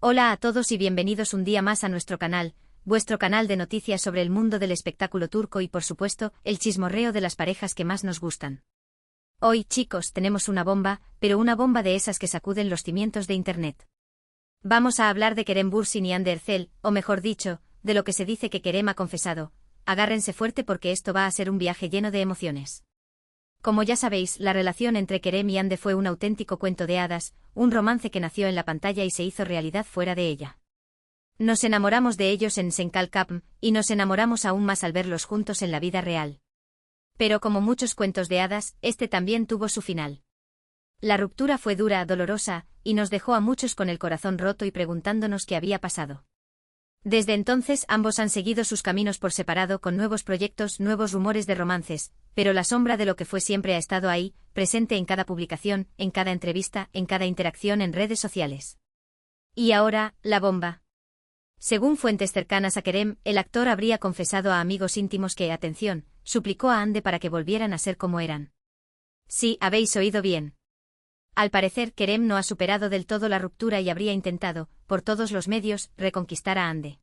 Hola a todos y bienvenidos un día más a nuestro canal, vuestro canal de noticias sobre el mundo del espectáculo turco y por supuesto, el chismorreo de las parejas que más nos gustan. Hoy, chicos, tenemos una bomba, pero una bomba de esas que sacuden los cimientos de Internet. Vamos a hablar de Kerem Bürsin y Hande Erçel, o mejor dicho, de lo que se dice que Kerem ha confesado. Agárrense fuerte porque esto va a ser un viaje lleno de emociones. Como ya sabéis, la relación entre Kerem y Hande fue un auténtico cuento de hadas, un romance que nació en la pantalla y se hizo realidad fuera de ella. Nos enamoramos de ellos en Senkalkapm, y nos enamoramos aún más al verlos juntos en la vida real. Pero como muchos cuentos de hadas, este también tuvo su final. La ruptura fue dura, dolorosa, y nos dejó a muchos con el corazón roto y preguntándonos qué había pasado. Desde entonces ambos han seguido sus caminos por separado con nuevos proyectos, nuevos rumores de romances, pero la sombra de lo que fue siempre ha estado ahí, presente en cada publicación, en cada entrevista, en cada interacción en redes sociales. Y ahora, la bomba. Según fuentes cercanas a Kerem, el actor habría confesado a amigos íntimos que, atención, suplicó a Hande para que volvieran a ser como eran. Sí, habéis oído bien. Al parecer, Kerem no ha superado del todo la ruptura y habría intentado, por todos los medios, reconquistar a Hande.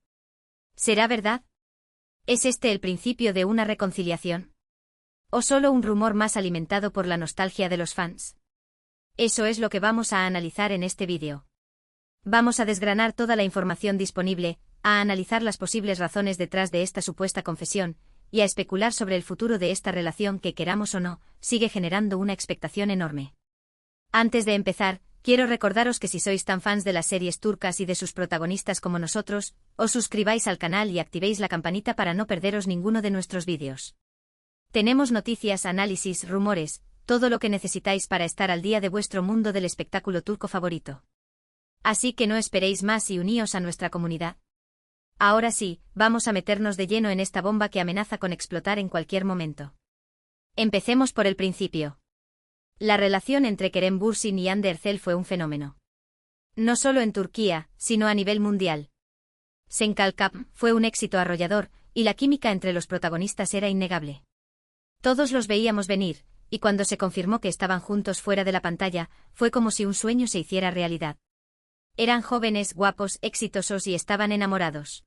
¿Será verdad? ¿Es este el principio de una reconciliación? ¿O solo un rumor más alimentado por la nostalgia de los fans? Eso es lo que vamos a analizar en este vídeo. Vamos a desgranar toda la información disponible, a analizar las posibles razones detrás de esta supuesta confesión, y a especular sobre el futuro de esta relación que, queramos o no, sigue generando una expectación enorme. Antes de empezar, quiero recordaros que si sois tan fans de las series turcas y de sus protagonistas como nosotros, os suscribáis al canal y activéis la campanita para no perderos ninguno de nuestros vídeos. Tenemos noticias, análisis, rumores, todo lo que necesitáis para estar al día de vuestro mundo del espectáculo turco favorito. Así que no esperéis más y uníos a nuestra comunidad. Ahora sí, vamos a meternos de lleno en esta bomba que amenaza con explotar en cualquier momento. Empecemos por el principio. La relación entre Kerem Bürsin y Hande Erçel fue un fenómeno. No solo en Turquía, sino a nivel mundial. Senkalkapm fue un éxito arrollador, y la química entre los protagonistas era innegable. Todos los veíamos venir, y cuando se confirmó que estaban juntos fuera de la pantalla, fue como si un sueño se hiciera realidad. Eran jóvenes, guapos, exitosos y estaban enamorados.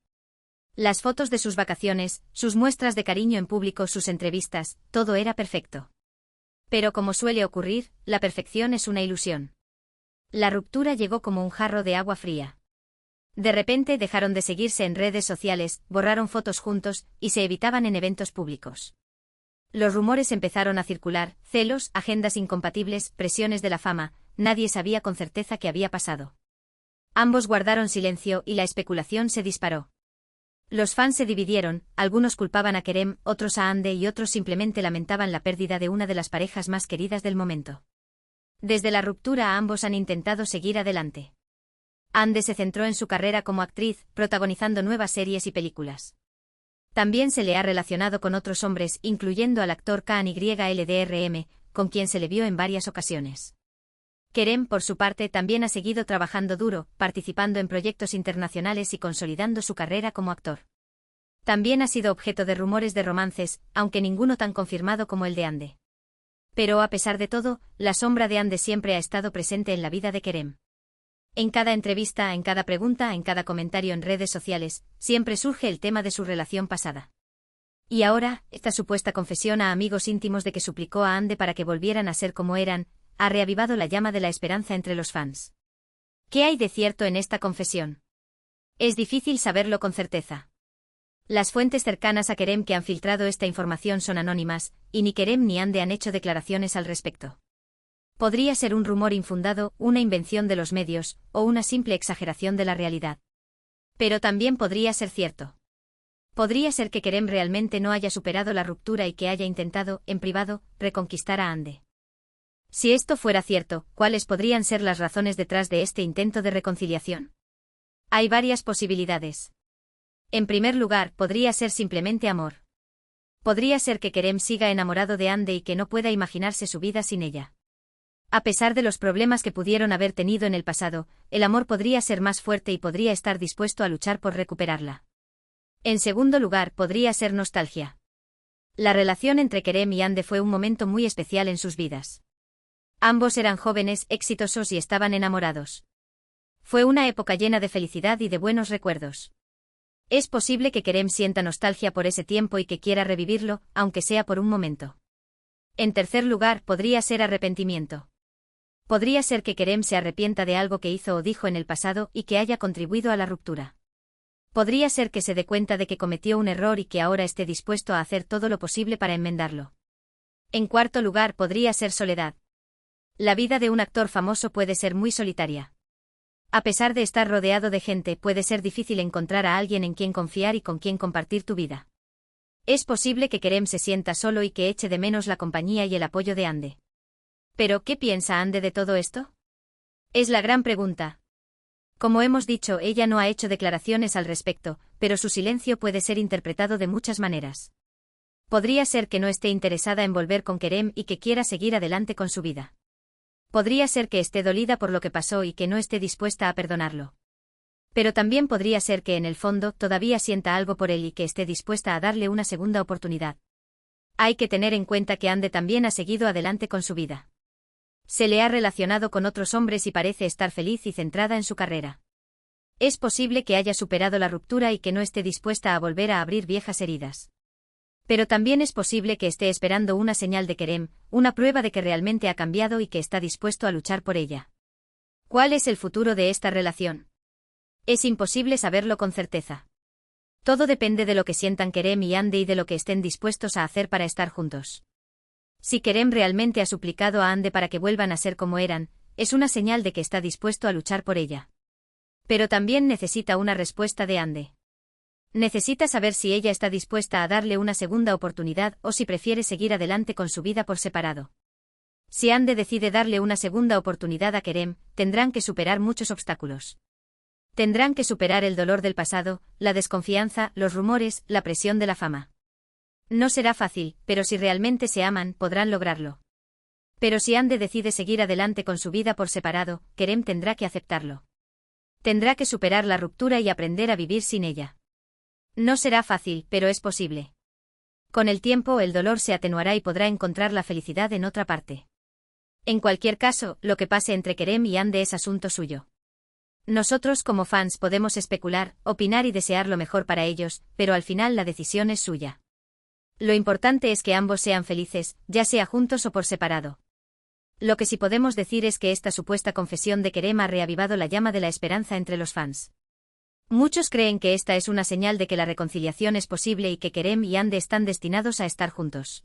Las fotos de sus vacaciones, sus muestras de cariño en público, sus entrevistas, todo era perfecto. Pero como suele ocurrir, la perfección es una ilusión. La ruptura llegó como un jarro de agua fría. De repente dejaron de seguirse en redes sociales, borraron fotos juntos, y se evitaban en eventos públicos. Los rumores empezaron a circular, celos, agendas incompatibles, presiones de la fama, nadie sabía con certeza qué había pasado. Ambos guardaron silencio y la especulación se disparó. Los fans se dividieron, algunos culpaban a Kerem, otros a Hande y otros simplemente lamentaban la pérdida de una de las parejas más queridas del momento. Desde la ruptura ambos han intentado seguir adelante. Hande se centró en su carrera como actriz, protagonizando nuevas series y películas. También se le ha relacionado con otros hombres, incluyendo al actor Kaan Yıldırım, con quien se le vio en varias ocasiones. Kerem, por su parte, también ha seguido trabajando duro, participando en proyectos internacionales y consolidando su carrera como actor. También ha sido objeto de rumores de romances, aunque ninguno tan confirmado como el de Hande. Pero a pesar de todo, la sombra de Hande siempre ha estado presente en la vida de Kerem. En cada entrevista, en cada pregunta, en cada comentario en redes sociales, siempre surge el tema de su relación pasada. Y ahora, esta supuesta confesión a amigos íntimos de que suplicó a Hande para que volvieran a ser como eran, ha reavivado la llama de la esperanza entre los fans. ¿Qué hay de cierto en esta confesión? Es difícil saberlo con certeza. Las fuentes cercanas a Kerem que han filtrado esta información son anónimas, y ni Kerem ni Hande han hecho declaraciones al respecto. Podría ser un rumor infundado, una invención de los medios, o una simple exageración de la realidad. Pero también podría ser cierto. Podría ser que Kerem realmente no haya superado la ruptura y que haya intentado, en privado, reconquistar a Hande. Si esto fuera cierto, ¿cuáles podrían ser las razones detrás de este intento de reconciliación? Hay varias posibilidades. En primer lugar, podría ser simplemente amor. Podría ser que Kerem siga enamorado de Hande y que no pueda imaginarse su vida sin ella. A pesar de los problemas que pudieron haber tenido en el pasado, el amor podría ser más fuerte y podría estar dispuesto a luchar por recuperarla. En segundo lugar, podría ser nostalgia. La relación entre Kerem y Hande fue un momento muy especial en sus vidas. Ambos eran jóvenes, exitosos y estaban enamorados. Fue una época llena de felicidad y de buenos recuerdos. Es posible que Kerem sienta nostalgia por ese tiempo y que quiera revivirlo, aunque sea por un momento. En tercer lugar, podría ser arrepentimiento. Podría ser que Kerem se arrepienta de algo que hizo o dijo en el pasado y que haya contribuido a la ruptura. Podría ser que se dé cuenta de que cometió un error y que ahora esté dispuesto a hacer todo lo posible para enmendarlo. En cuarto lugar, podría ser soledad. La vida de un actor famoso puede ser muy solitaria. A pesar de estar rodeado de gente, puede ser difícil encontrar a alguien en quien confiar y con quien compartir tu vida. Es posible que Kerem se sienta solo y que eche de menos la compañía y el apoyo de Hande. ¿Pero qué piensa Hande de todo esto? Es la gran pregunta. Como hemos dicho, ella no ha hecho declaraciones al respecto, pero su silencio puede ser interpretado de muchas maneras. Podría ser que no esté interesada en volver con Kerem y que quiera seguir adelante con su vida. Podría ser que esté dolida por lo que pasó y que no esté dispuesta a perdonarlo. Pero también podría ser que en el fondo todavía sienta algo por él y que esté dispuesta a darle una segunda oportunidad. Hay que tener en cuenta que Hande también ha seguido adelante con su vida. Se le ha relacionado con otros hombres y parece estar feliz y centrada en su carrera. Es posible que haya superado la ruptura y que no esté dispuesta a volver a abrir viejas heridas. Pero también es posible que esté esperando una señal de Kerem, una prueba de que realmente ha cambiado y que está dispuesto a luchar por ella. ¿Cuál es el futuro de esta relación? Es imposible saberlo con certeza. Todo depende de lo que sientan Kerem y Hande y de lo que estén dispuestos a hacer para estar juntos. Si Kerem realmente ha suplicado a Hande para que vuelvan a ser como eran, es una señal de que está dispuesto a luchar por ella. Pero también necesita una respuesta de Hande. Necesita saber si ella está dispuesta a darle una segunda oportunidad o si prefiere seguir adelante con su vida por separado. Si Hande decide darle una segunda oportunidad a Kerem, tendrán que superar muchos obstáculos. Tendrán que superar el dolor del pasado, la desconfianza, los rumores, la presión de la fama. No será fácil, pero si realmente se aman, podrán lograrlo. Pero si Hande decide seguir adelante con su vida por separado, Kerem tendrá que aceptarlo. Tendrá que superar la ruptura y aprender a vivir sin ella. No será fácil, pero es posible. Con el tiempo el dolor se atenuará y podrá encontrar la felicidad en otra parte. En cualquier caso, lo que pase entre Kerem y Hande es asunto suyo. Nosotros como fans podemos especular, opinar y desear lo mejor para ellos, pero al final la decisión es suya. Lo importante es que ambos sean felices, ya sea juntos o por separado. Lo que sí podemos decir es que esta supuesta confesión de Kerem ha reavivado la llama de la esperanza entre los fans. Muchos creen que esta es una señal de que la reconciliación es posible y que Kerem y Hande están destinados a estar juntos.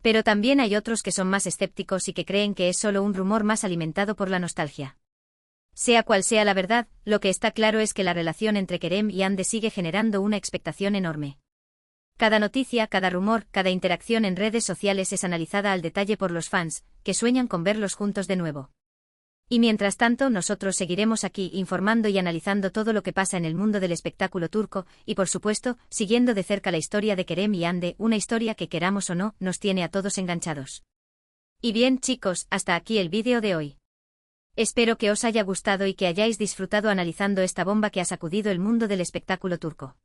Pero también hay otros que son más escépticos y que creen que es solo un rumor más alimentado por la nostalgia. Sea cual sea la verdad, lo que está claro es que la relación entre Kerem y Hande sigue generando una expectación enorme. Cada noticia, cada rumor, cada interacción en redes sociales es analizada al detalle por los fans, que sueñan con verlos juntos de nuevo. Y mientras tanto nosotros seguiremos aquí informando y analizando todo lo que pasa en el mundo del espectáculo turco, y por supuesto, siguiendo de cerca la historia de Kerem y Hande, una historia que queramos o no, nos tiene a todos enganchados. Y bien chicos, hasta aquí el vídeo de hoy. Espero que os haya gustado y que hayáis disfrutado analizando esta bomba que ha sacudido el mundo del espectáculo turco.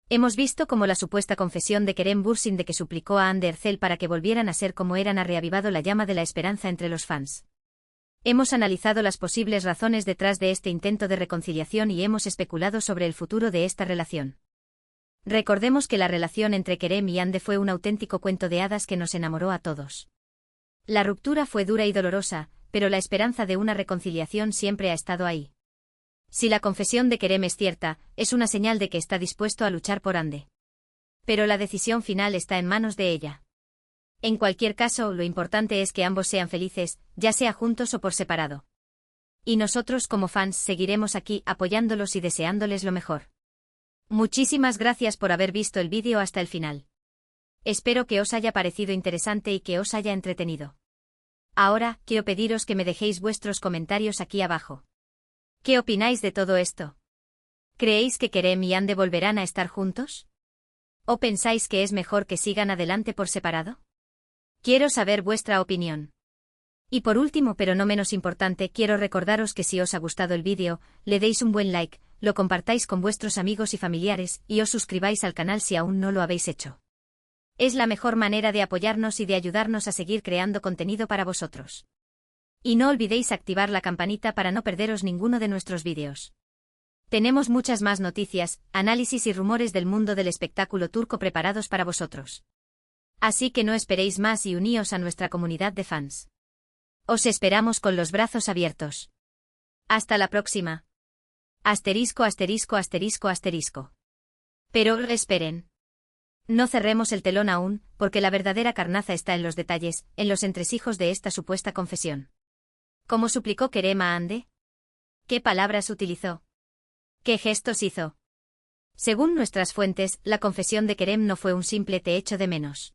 Hemos visto cómo la supuesta confesión de Kerem Bürsin de que suplicó a Hande Erçel para que volvieran a ser como eran ha reavivado la llama de la esperanza entre los fans. Hemos analizado las posibles razones detrás de este intento de reconciliación y hemos especulado sobre el futuro de esta relación. Recordemos que la relación entre Kerem y Hande fue un auténtico cuento de hadas que nos enamoró a todos. La ruptura fue dura y dolorosa, pero la esperanza de una reconciliación siempre ha estado ahí. Si la confesión de Kerem es cierta, es una señal de que está dispuesto a luchar por Hande. Pero la decisión final está en manos de ella. En cualquier caso, lo importante es que ambos sean felices, ya sea juntos o por separado. Y nosotros como fans seguiremos aquí apoyándolos y deseándoles lo mejor. Muchísimas gracias por haber visto el vídeo hasta el final. Espero que os haya parecido interesante y que os haya entretenido. Ahora, quiero pediros que me dejéis vuestros comentarios aquí abajo. ¿Qué opináis de todo esto? ¿Creéis que Kerem y Hande volverán a estar juntos? ¿O pensáis que es mejor que sigan adelante por separado? Quiero saber vuestra opinión. Y por último pero no menos importante, quiero recordaros que si os ha gustado el vídeo, le deis un buen like, lo compartáis con vuestros amigos y familiares, y os suscribáis al canal si aún no lo habéis hecho. Es la mejor manera de apoyarnos y de ayudarnos a seguir creando contenido para vosotros. Y no olvidéis activar la campanita para no perderos ninguno de nuestros vídeos. Tenemos muchas más noticias, análisis y rumores del mundo del espectáculo turco preparados para vosotros. Así que no esperéis más y uníos a nuestra comunidad de fans. Os esperamos con los brazos abiertos. Hasta la próxima. Asterisco, asterisco, asterisco, asterisco. Pero esperen. No cerremos el telón aún, porque la verdadera carnaza está en los detalles, en los entresijos de esta supuesta confesión. ¿Cómo suplicó Kerem a Hande? ¿Qué palabras utilizó? ¿Qué gestos hizo? Según nuestras fuentes, la confesión de Kerem no fue un simple te echo de menos.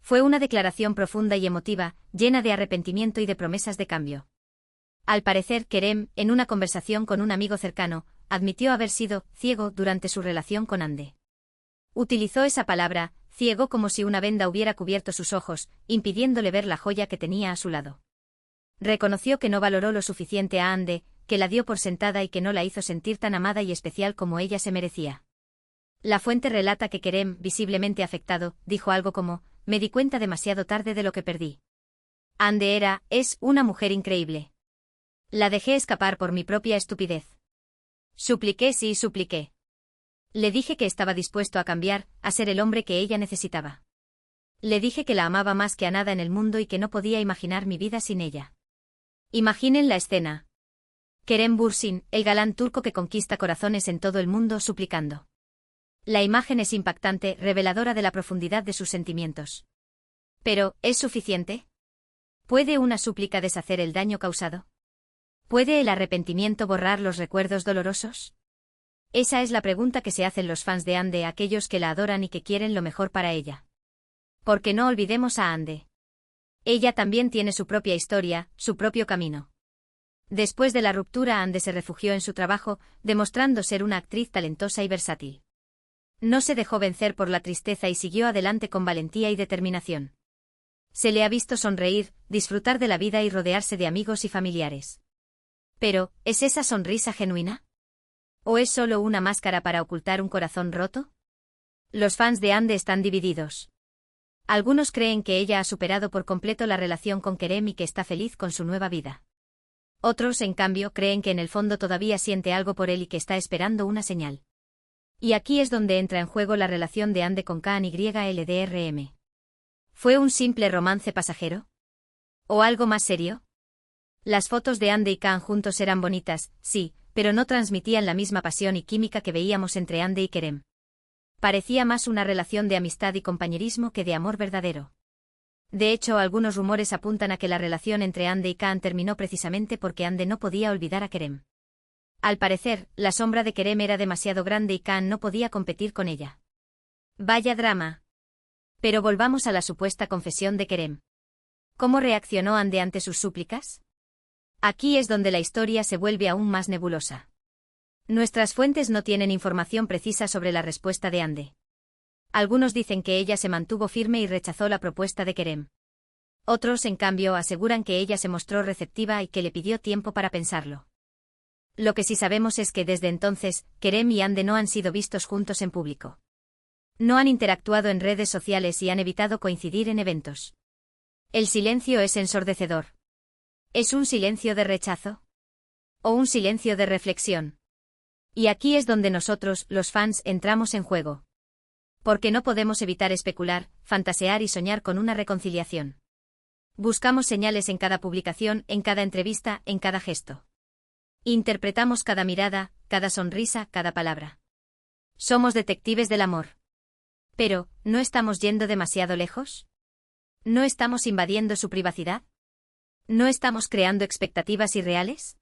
Fue una declaración profunda y emotiva, llena de arrepentimiento y de promesas de cambio. Al parecer, Kerem, en una conversación con un amigo cercano, admitió haber sido ciego durante su relación con Hande. Utilizó esa palabra, ciego, como si una venda hubiera cubierto sus ojos, impidiéndole ver la joya que tenía a su lado. Reconoció que no valoró lo suficiente a Hande, que la dio por sentada y que no la hizo sentir tan amada y especial como ella se merecía. La fuente relata que Kerem, visiblemente afectado, dijo algo como: me di cuenta demasiado tarde de lo que perdí. Hande es una mujer increíble. La dejé escapar por mi propia estupidez. Supliqué, sí, supliqué. Le dije que estaba dispuesto a cambiar, a ser el hombre que ella necesitaba. Le dije que la amaba más que a nada en el mundo y que no podía imaginar mi vida sin ella. Imaginen la escena. Kerem Bürsin, el galán turco que conquista corazones en todo el mundo, suplicando. La imagen es impactante, reveladora de la profundidad de sus sentimientos. Pero, ¿es suficiente? ¿Puede una súplica deshacer el daño causado? ¿Puede el arrepentimiento borrar los recuerdos dolorosos? Esa es la pregunta que se hacen los fans de Hande, aquellos que la adoran y que quieren lo mejor para ella. Porque no olvidemos a Hande. Ella también tiene su propia historia, su propio camino. Después de la ruptura, Hande se refugió en su trabajo, demostrando ser una actriz talentosa y versátil. No se dejó vencer por la tristeza y siguió adelante con valentía y determinación. Se le ha visto sonreír, disfrutar de la vida y rodearse de amigos y familiares. Pero, ¿es esa sonrisa genuina? ¿O es solo una máscara para ocultar un corazón roto? Los fans de Hande están divididos. Algunos creen que ella ha superado por completo la relación con Kerem y que está feliz con su nueva vida. Otros, en cambio, creen que en el fondo todavía siente algo por él y que está esperando una señal. Y aquí es donde entra en juego la relación de Hande con KNYLDRM. ¿Fue un simple romance pasajero? ¿O algo más serio? Las fotos de Hande y Kaan juntos eran bonitas, sí, pero no transmitían la misma pasión y química que veíamos entre Hande y Kerem. Parecía más una relación de amistad y compañerismo que de amor verdadero. De hecho, algunos rumores apuntan a que la relación entre Hande y Kaan terminó precisamente porque Hande no podía olvidar a Kerem. Al parecer, la sombra de Kerem era demasiado grande y Kaan no podía competir con ella. Vaya drama. Pero volvamos a la supuesta confesión de Kerem. ¿Cómo reaccionó Hande ante sus súplicas? Aquí es donde la historia se vuelve aún más nebulosa. Nuestras fuentes no tienen información precisa sobre la respuesta de Hande. Algunos dicen que ella se mantuvo firme y rechazó la propuesta de Kerem. Otros, en cambio, aseguran que ella se mostró receptiva y que le pidió tiempo para pensarlo. Lo que sí sabemos es que desde entonces, Kerem y Hande no han sido vistos juntos en público. No han interactuado en redes sociales y han evitado coincidir en eventos. El silencio es ensordecedor. ¿Es un silencio de rechazo? ¿O un silencio de reflexión? Y aquí es donde nosotros, los fans, entramos en juego. Porque no podemos evitar especular, fantasear y soñar con una reconciliación. Buscamos señales en cada publicación, en cada entrevista, en cada gesto. Interpretamos cada mirada, cada sonrisa, cada palabra. Somos detectives del amor. Pero, ¿no estamos yendo demasiado lejos? ¿No estamos invadiendo su privacidad? ¿No estamos creando expectativas irreales?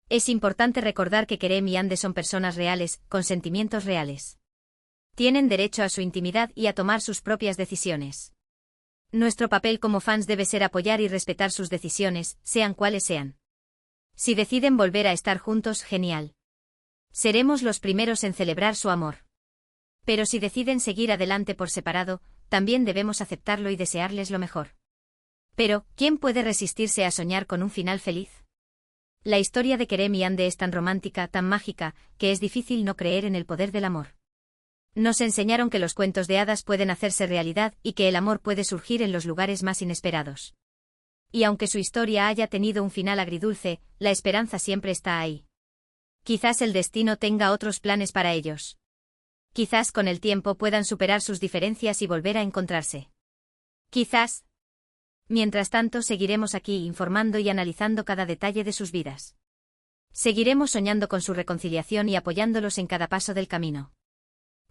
Es importante recordar que Kerem y Hande son personas reales, con sentimientos reales. Tienen derecho a su intimidad y a tomar sus propias decisiones. Nuestro papel como fans debe ser apoyar y respetar sus decisiones, sean cuales sean. Si deciden volver a estar juntos, genial. Seremos los primeros en celebrar su amor. Pero si deciden seguir adelante por separado, también debemos aceptarlo y desearles lo mejor. Pero, ¿quién puede resistirse a soñar con un final feliz? La historia de Kerem y Hande es tan romántica, tan mágica, que es difícil no creer en el poder del amor. Nos enseñaron que los cuentos de hadas pueden hacerse realidad y que el amor puede surgir en los lugares más inesperados. Y aunque su historia haya tenido un final agridulce, la esperanza siempre está ahí. Quizás el destino tenga otros planes para ellos. Quizás con el tiempo puedan superar sus diferencias y volver a encontrarse. Quizás. Mientras tanto, seguiremos aquí informando y analizando cada detalle de sus vidas. Seguiremos soñando con su reconciliación y apoyándolos en cada paso del camino.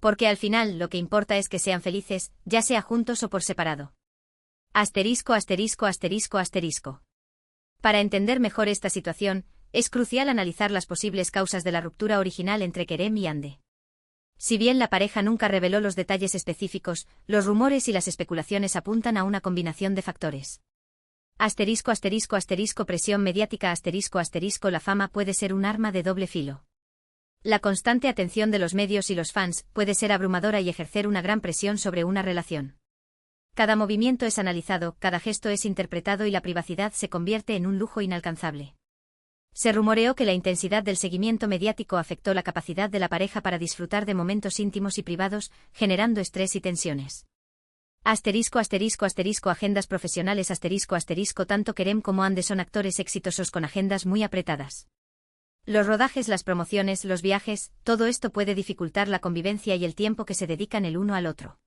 Porque al final lo que importa es que sean felices, ya sea juntos o por separado. Asterisco, asterisco, asterisco, asterisco. Para entender mejor esta situación, es crucial analizar las posibles causas de la ruptura original entre Kerem y Hande. Si bien la pareja nunca reveló los detalles específicos, los rumores y las especulaciones apuntan a una combinación de factores. Asterisco, asterisco, asterisco, presión mediática, asterisco, asterisco, la fama puede ser un arma de doble filo. La constante atención de los medios y los fans puede ser abrumadora y ejercer una gran presión sobre una relación. Cada movimiento es analizado, cada gesto es interpretado y la privacidad se convierte en un lujo inalcanzable. Se rumoreó que la intensidad del seguimiento mediático afectó la capacidad de la pareja para disfrutar de momentos íntimos y privados, generando estrés y tensiones. Asterisco, asterisco, asterisco, agendas profesionales, asterisco, asterisco, tanto Kerem como Hande son actores exitosos con agendas muy apretadas. Los rodajes, las promociones, los viajes, todo esto puede dificultar la convivencia y el tiempo que se dedican el uno al otro.